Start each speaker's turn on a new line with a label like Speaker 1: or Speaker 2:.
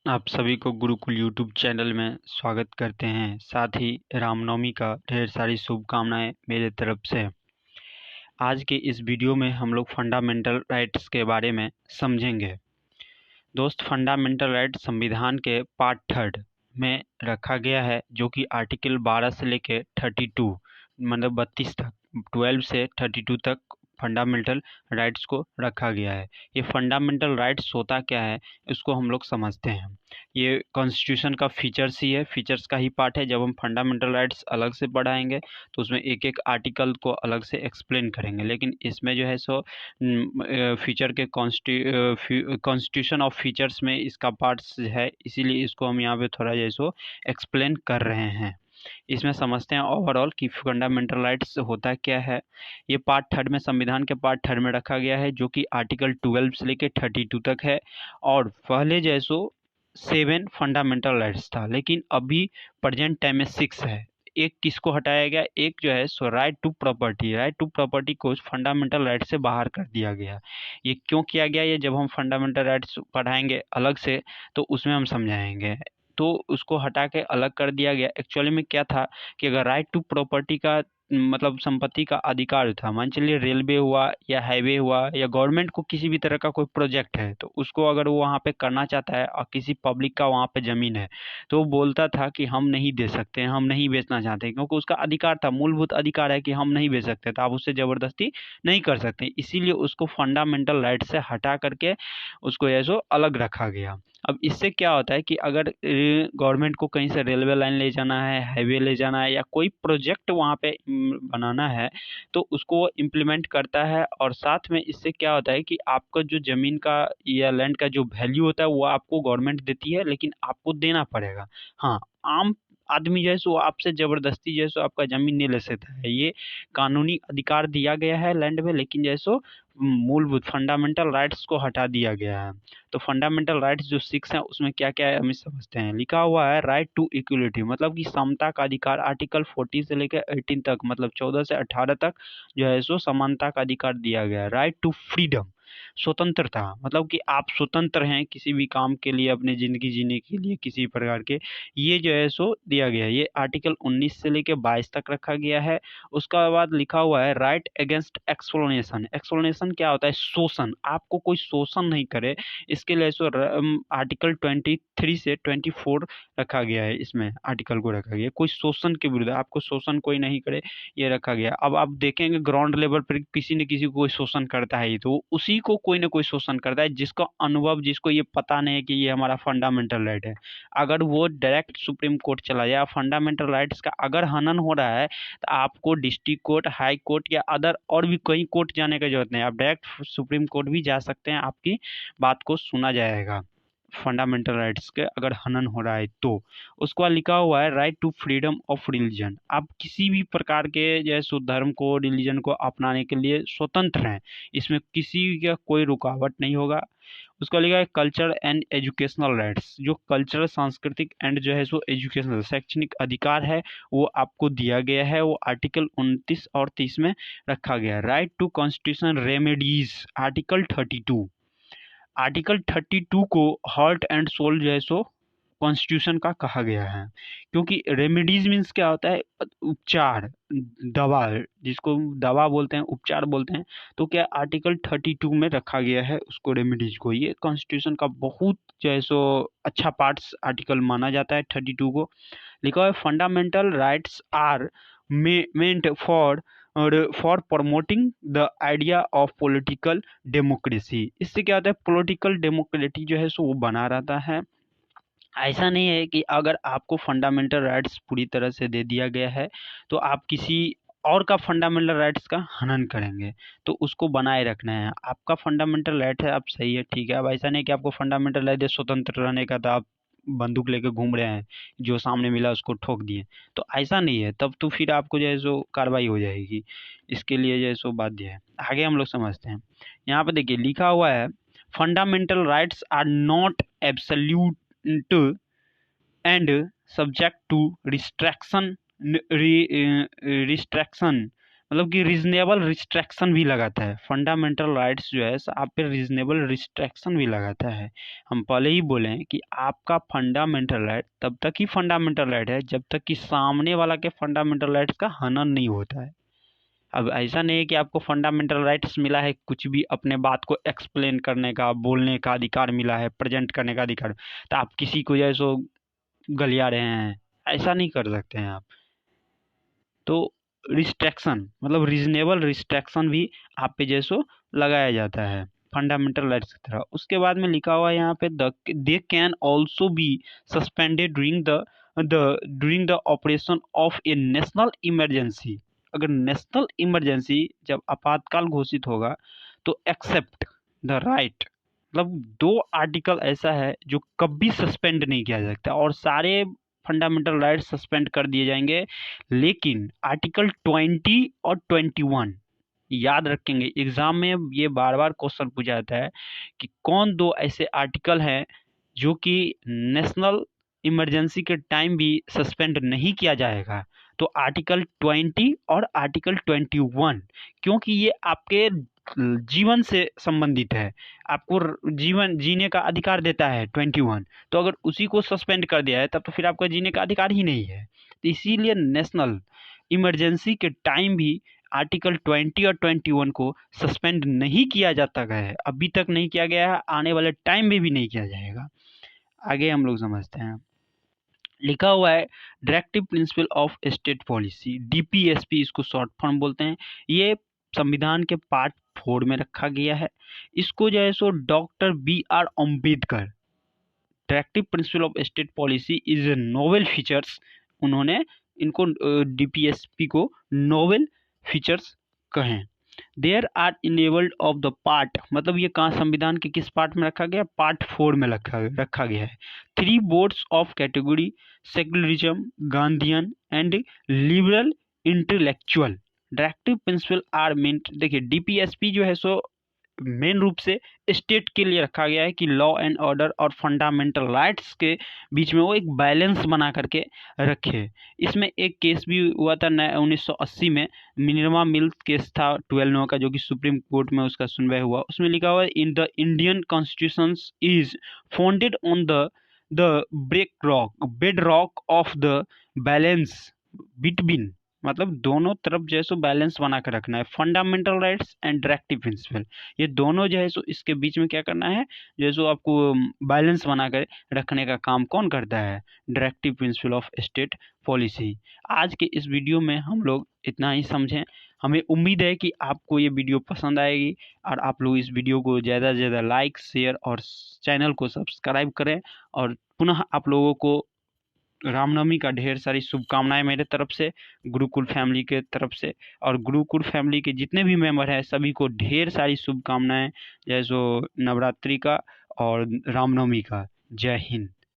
Speaker 1: आप सभी को गुरुकुल यूट्यूब चैनल में स्वागत करते हैं। साथ ही रामनवमी का ढेर सारी शुभकामनाएं मेरे तरफ से। आज के इस वीडियो में हम लोग फंडामेंटल राइट्स के बारे में समझेंगे। दोस्त, फंडामेंटल राइट संविधान के पार्ट 3 में रखा गया है, जो कि आर्टिकल 12 से लेके 32 मतलब 32 तक, 12 से 32 तक फंडामेंटल राइट्स को रखा गया है। ये फंडामेंटल राइट्स होता क्या है, इसको हम लोग समझते हैं। ये कॉन्स्टिट्यूशन का फीचर्स ही है, फीचर्स का ही पार्ट है। जब हम फंडामेंटल राइट्स अलग से पढ़ाएंगे तो उसमें एक एक आर्टिकल को अलग से एक्सप्लेन करेंगे, लेकिन इसमें जो है सो फीचर के कॉन्स्टिट्यूशन ऑफ फीचर्स में इसका पार्ट्स है, इसीलिए इसको हम यहाँ पे थोड़ा जो है सो एक्सप्लेन कर रहे हैं। इसमें समझते हैं ओवरऑल कि फंडामेंटल राइट्स होता क्या है। ये पार्ट 3 में, संविधान के पार्ट 3 में रखा गया है, जो कि आर्टिकल 12 से लेके 32 तक है। और पहले जैसो 7 फंडामेंटल राइट्स था, लेकिन अभी प्रेजेंट टाइम में 6 है। एक किसको हटाया गया, एक जो है सो राइट टू प्रॉपर्टी को फंडामेंटल राइट से बाहर कर दिया गया। ये क्यों किया गया, ये जब हम फंडामेंटल राइट्स पढ़ाएंगे अलग से तो उसमें हम समझाएंगे। तो उसको हटा के अलग कर दिया गया। एक्चुअली में क्या था कि अगर राइट टू प्रॉपर्टी का मतलब संपत्ति का अधिकार था, मान चलिए रेलवे हुआ या हाईवे हुआ या गवर्नमेंट को किसी भी तरह का कोई प्रोजेक्ट है, तो उसको अगर वो वहाँ पे करना चाहता है और किसी पब्लिक का वहाँ पे ज़मीन है, तो वो बोलता था कि हम नहीं दे सकते, हम नहीं बेचना चाहते, क्योंकि उसका अधिकार था, मूलभूत अधिकार है कि हम नहीं बेच सकते, तो आप उससे ज़बरदस्ती नहीं कर सकते। इसीलिए उसको फंडामेंटल राइट से हटा करके उसको ऐसो अलग रखा गया। अब इससे क्या होता है कि अगर गवर्नमेंट को कहीं से रेलवे लाइन ले जाना है, हाईवे ले जाना है, या कोई प्रोजेक्ट वहाँ पे बनाना है, तो उसको इम्प्लीमेंट करता है। और साथ में इससे क्या होता है कि आपका जो ज़मीन का या लैंड का जो वैल्यू होता है वो आपको गवर्नमेंट देती है, लेकिन आपको देना पड़ेगा। हाँ, आम आदमी जो है सो आपसे ज़बरदस्ती जो है सो आपका ज़मीन नहीं ले सकता है। ये कानूनी अधिकार दिया गया है लैंड में, लेकिन जो है सो मूलभूत फंडामेंटल राइट्स को हटा दिया गया है। तो फंडामेंटल राइट्स जो 6 हैं उसमें क्या क्या है हम समझते हैं। लिखा हुआ है राइट टू इक्वलिटी, मतलब कि समता का अधिकार। आर्टिकल 40 से लेकर 18 तक, मतलब 14 से 18 तक जो है सो समानता का अधिकार दिया गया है। राइट टू फ्रीडम, स्वतंत्रता, मतलब कि आप स्वतंत्र हैं किसी भी काम के लिए, अपनी ज़िंदगी जीने के लिए किसी प्रकार के, ये जो है सो दिया गया है। ये आर्टिकल 19 से लेकर 22 तक रखा गया है। उसका बाद लिखा हुआ है राइट अगेंस्ट एक्सप्लोनेशन। एक्सप्लोनेशन क्या होता है, शोषण, आपको कोई शोषण नहीं करे, इसके लिए सो आर्टिकल 23 से 24 रखा गया है। इसमें आर्टिकल को रखा गया है, कोई शोषण के विरुद्ध, आपको शोषण कोई नहीं करे, ये रखा गया। अब आप देखेंगे ग्राउंड लेवल पर किसी न किसी को कोई शोषण करता है, तो उसी को कोई ना कोई शोषण करता है, जिसका अनुभव, जिसको ये पता नहीं है कि ये हमारा फंडामेंटल राइट है। अगर वो डायरेक्ट सुप्रीम कोर्ट चला जाए, फंडामेंटल राइट्स का अगर हनन हो रहा है, तो आपको डिस्ट्रिक्ट कोर्ट, हाई कोर्ट या अदर और भी कई कोर्ट जाने की जरूरत नहीं, आप डायरेक्ट सुप्रीम कोर्ट भी जा सकते हैं, आपकी बात को सुना जाएगा। फंडामेंटल राइट्स के अगर हनन हो रहा है तो। उसके बाद लिखा हुआ है right to freedom of religion. आप किसी भी प्रकार के जैसे धर्म को, रिलीजन को अपनाने के लिए स्वतंत्र हैं, इसमें किसी का कोई रुकावट नहीं होगा। उसका लिखा है कल्चर एंड एजुकेशनल राइट्स, जो कल्चरल, सांस्कृतिक एंड जो है सो एजुकेशनल, शैक्षणिक अधिकार है, वो आपको दिया गया है। वो आर्टिकल 29 और 30 में रखा गया है। Right to constitution remedies, article 32। Article 32 को हार्ट एंड सोल जो है सो कॉन्स्टिट्यूशन का कहा गया है, क्योंकि रेमेडीज मीन्स क्या होता है, उपचार, दवा, जिसको दवा बोलते हैं, उपचार बोलते हैं। तो क्या आर्टिकल 32 में रखा गया है उसको, रेमेडीज को। ये कॉन्स्टिट्यूशन का बहुत जो है सो अच्छा पार्ट्स आर्टिकल माना जाता है 32 को। लिखा है fundamental rights are meant for promoting the idea of political democracy. इससे क्या होता है, पॉलिटिकल डेमोक्रेटी जो है सो वो बना रहता है। ऐसा नहीं है कि अगर आपको फंडामेंटल राइट्स पूरी तरह से दे दिया गया है तो आप किसी और का फंडामेंटल राइट्स का हनन करेंगे, तो उसको बनाए रखना है। आपका फंडामेंटल राइट है, आप सही है, ठीक है। अब ऐसा नहीं कि आपको फंडामेंटल राइट है स्वतंत्र रहने का, तो आप बंदूक लेके घूम रहे हैं, जो सामने मिला उसको ठोक दिए, तो ऐसा नहीं है। तब तो फिर आपको जो है सो कार्रवाई हो जाएगी, इसके लिए जो है सो बाध्य है। आगे हम लोग समझते हैं। यहाँ पे देखिए लिखा हुआ है fundamental rights are not absolute and subject to restriction मतलब कि रीजनेबल रिस्ट्रिक्शन भी लगाता है। फंडामेंटल राइट्स जो है आप पे रीजनेबल रिस्ट्रिक्शन भी लगाता है। हम पहले ही बोले हैं कि आपका फंडामेंटल राइट तब तक ही फंडामेंटल राइट है जब तक कि सामने वाला के फंडामेंटल राइट्स का हनन नहीं होता है। अब ऐसा नहीं है कि आपको फंडामेंटल राइट्स मिला है कुछ भी अपने बात को एक्सप्लेन करने का, बोलने का अधिकार मिला है, प्रेजेंट करने का अधिकार, तो आप किसी को जैसो गलिया रहे हैं, ऐसा नहीं कर सकते हैं आप। तो रिस्ट्रिक्शन मतलब रीजनेबल रिस्ट्रिक्शन भी आप पे जैसो लगाया जाता है फंडामेंटल राइट्स की तरह। उसके बाद में लिखा हुआ है यहाँ पे they can also be suspended during the operation of A national emergency. अगर नेशनल इमरजेंसी जब आपातकाल घोषित होगा तो एक्सेप्ट द राइट, मतलब दो आर्टिकल ऐसा है जो कभी सस्पेंड नहीं किया जा सकता और सारे फंडामेंटल राइट्स सस्पेंड कर दिए जाएंगे। लेकिन आर्टिकल 20 और 21 याद रखेंगे, एग्जाम में ये बार बार क्वेश्चन पूछा जाता है कि कौन दो ऐसे आर्टिकल हैं जो कि नेशनल इमरजेंसी के टाइम भी सस्पेंड नहीं किया जाएगा। तो आर्टिकल 20 और आर्टिकल 21, क्योंकि ये आपके जीवन से संबंधित है, आपको जीवन जीने का अधिकार देता है 21। तो अगर उसी को सस्पेंड कर दिया है तब तो फिर आपका जीने का अधिकार ही नहीं है। तो इसीलिए नेशनल इमरजेंसी के टाइम भी आर्टिकल 20 और 21 को सस्पेंड नहीं किया जाता गया है, अभी तक नहीं किया गया है, आने वाले टाइम में भी नहीं किया जाएगा। आगे हम लोग समझते हैं। लिखा हुआ है directive principle of state policy, DPSP इसको शॉर्ट फॉर्म बोलते हैं। ये संविधान के पार्ट 4 में रखा गया है। इसको जो है सो doctor B.R. Ambedkar, directive principle of state policy is a novel features, उन्होंने इनको डीपीएसपी को नोवेल फीचर्स कहें। There are enabled of the part, मतलब ये कहाँ संविधान के किस पार्ट में रखा गया, पार्ट 4 में रखा गया है। 3 boards of category secularism, Gandhian and liberal intellectual directive principle are meant. देखिए डीपीएसपी जो है सो मेन रूप से स्टेट के लिए रखा गया है कि लॉ एंड ऑर्डर और फंडामेंटल राइट्स के बीच में वो एक बैलेंस बना करके रखे। इसमें एक केस भी हुआ था 1980 में, मिनर्वा मिल्स केस था 12 नंबर का, जो कि सुप्रीम कोर्ट में उसका सुनवाई हुआ। उसमें लिखा हुआ है in the Indian constitution is founded on the bed rock of the balance between, मतलब दोनों तरफ जो है सो बैलेंस बना कर रखना है, fundamental rights and directive principle, ये दोनों जो है सो इसके बीच में क्या करना है, जो है सो आपको बैलेंस बना कर रखने का काम कौन करता है, directive principle of state policy. आज के इस वीडियो में हम लोग इतना ही समझें। हमें उम्मीद है कि आपको ये वीडियो पसंद आएगी और आप लोग इस वीडियो को ज़्यादा से ज़्यादा लाइक, शेयर और चैनल को सब्सक्राइब करें। और पुनः आप लोगों को रामनवमी का ढेर सारी शुभकामनाएं मेरे तरफ से, गुरुकुल फैमिली के तरफ से, और गुरुकुल फैमिली के जितने भी मेंबर हैं सभी को ढेर सारी शुभकामनाएं, जैसो नवरात्रि का और रामनवमी का। जय हिंद।